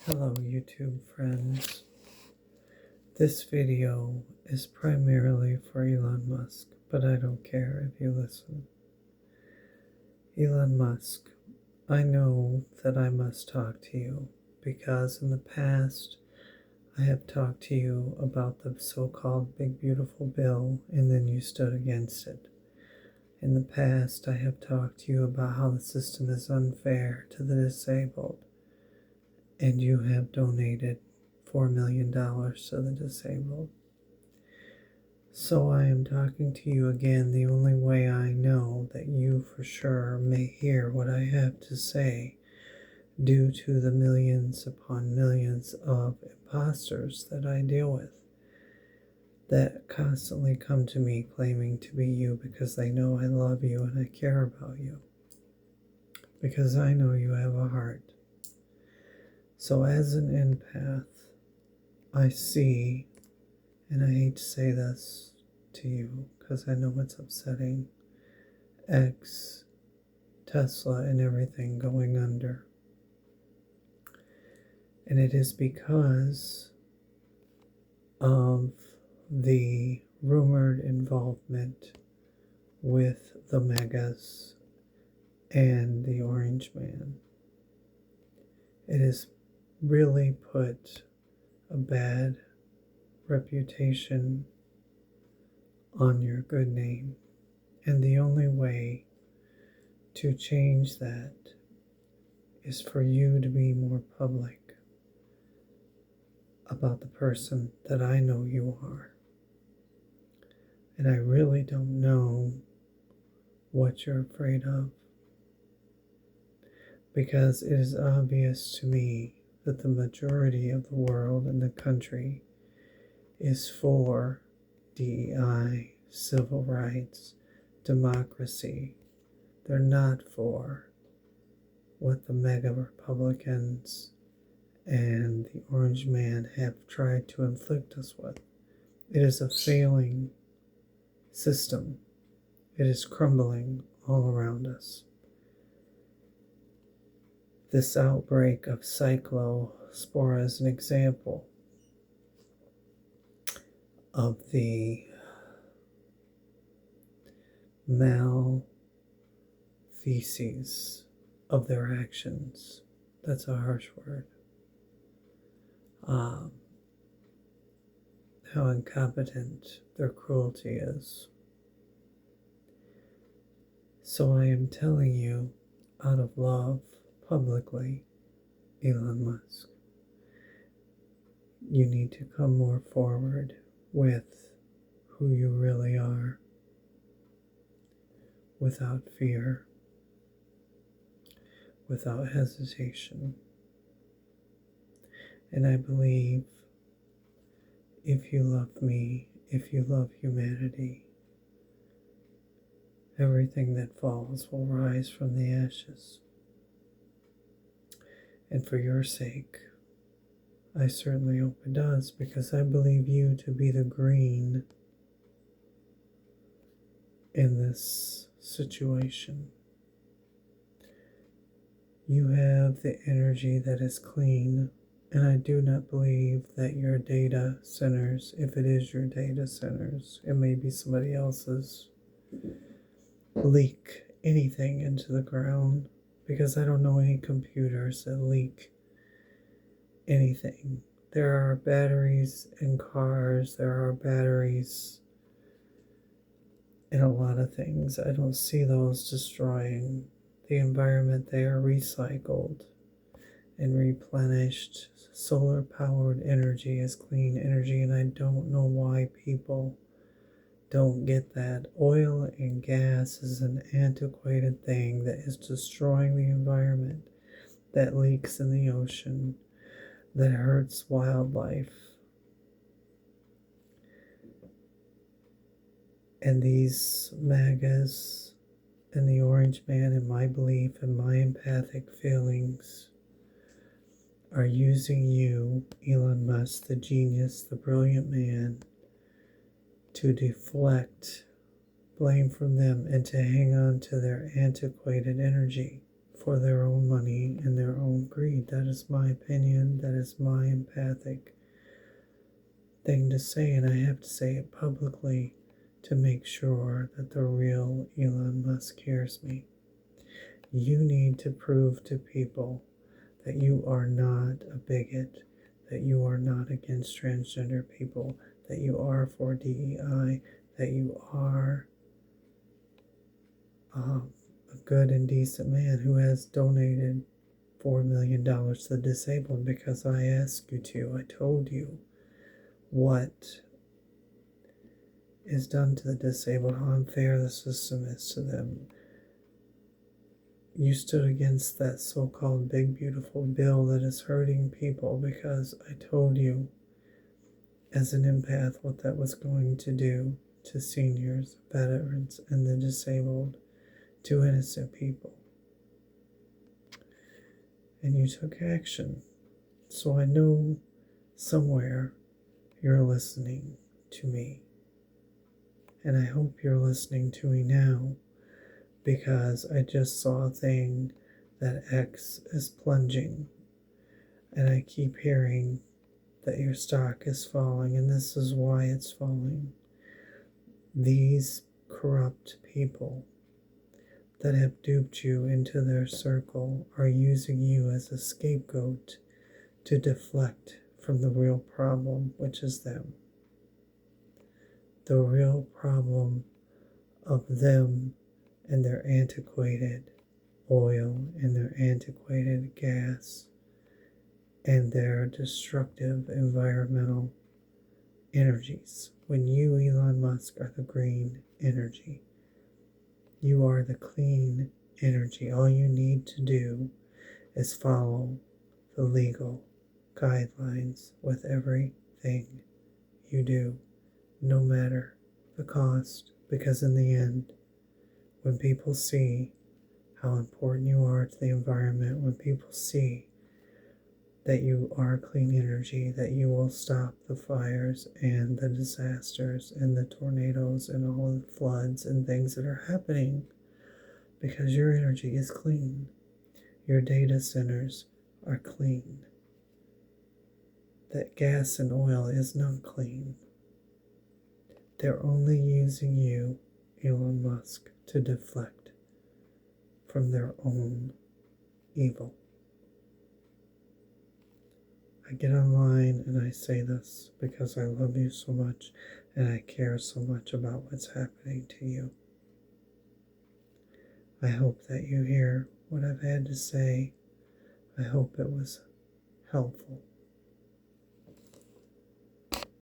Hello YouTube friends. This video is primarily for Elon Musk, but I don't care if you listen. Elon Musk, I know that I must talk to you because in the past I have talked to you about the so-called Big Beautiful Bill and then you stood against it. In the past I have talked to you about how the system is unfair to the disabled. And you have donated $4 million to the disabled. So I am talking to you again the only way I know that you for sure may hear what I have to say due to the millions upon millions of imposters that I deal with that constantly come to me claiming to be you because they know I love you and I care about you. Because I know you have a heart. So as an empath, I see, and I hate to say this to you because I know it's upsetting, X, Tesla, and everything going under. And it is because of the rumored involvement with the megas and the Orange Man. It has really put a bad reputation on your good name. And the only way to change that is for you to be more public about the person that I know you are. And I really don't know what you're afraid of, because it is obvious to me that the majority of the world and the country is for DEI, civil rights, democracy. They're not for what the mega Republicans and the Orange Man have tried to inflict us with. It is a failing system. It is crumbling all around us. This outbreak of cyclospora is an example of the malfeasance of their actions. That's a harsh word. How incompetent their cruelty is. So I am telling you, out of love, publicly, Elon Musk, you need to come more forward with who you really are, without fear, without hesitation. And I believe if you love me, if you love humanity, everything that falls will rise from the ashes. And for your sake, I certainly hope it does, because I believe you to be the green in this situation. You have the energy that is clean, and I do not believe that your data centers, if it is your data centers, it may be somebody else's, leak anything into the ground, because I don't know any computers that leak anything. There are batteries in cars, there are batteries in a lot of things. I don't see those destroying the environment. They are recycled and replenished. Solar powered energy is clean energy, and I don't know why people don't get that. Oil and gas is an antiquated thing that is destroying the environment, that leaks in the ocean, that hurts wildlife. And these MAGAs and the Orange Man, in my belief and my empathic feelings, are using you, Elon Musk, the genius, the brilliant man, to deflect blame from them and to hang on to their antiquated energy for their own money and their own greed. That is my opinion. That is my empathic thing to say, and I have to say it publicly to make sure that the real Elon Musk hears me. You need to prove to people that you are not a bigot, that you are not against transgender people, that you are for DEI, that you are a good and decent man who has donated $4 million to the disabled because I asked you to. I told you what is done to the disabled, how unfair the system is to them. You stood against that so-called big beautiful bill that is hurting people because I told you as an empath what that was going to do to seniors, veterans, and the disabled, to innocent people. And you took action. So I know somewhere you're listening to me. And I hope you're listening to me now, because I just saw a thing that X is plunging, and I keep hearing that your stock is falling, and this is why it's falling. These corrupt people that have duped you into their circle are using you as a scapegoat to deflect from the real problem, which is them. The real problem of them and their antiquated oil and their antiquated gas and their destructive environmental energies. When you, Elon Musk, are the green energy, you are the clean energy. All you need to do is follow the legal guidelines with everything you do, no matter the cost, because in the end, when people see how important you are to the environment, when people see that you are clean energy, that you will stop the fires and the disasters and the tornadoes and all the floods and things that are happening, because your energy is clean. Your data centers are clean. That gas and oil is not clean. They're only using you, Elon Musk, to deflect from their own evil. I get online and I say this because I love you so much and I care so much about what's happening to you. I hope that you hear what I've had to say. I hope it was helpful.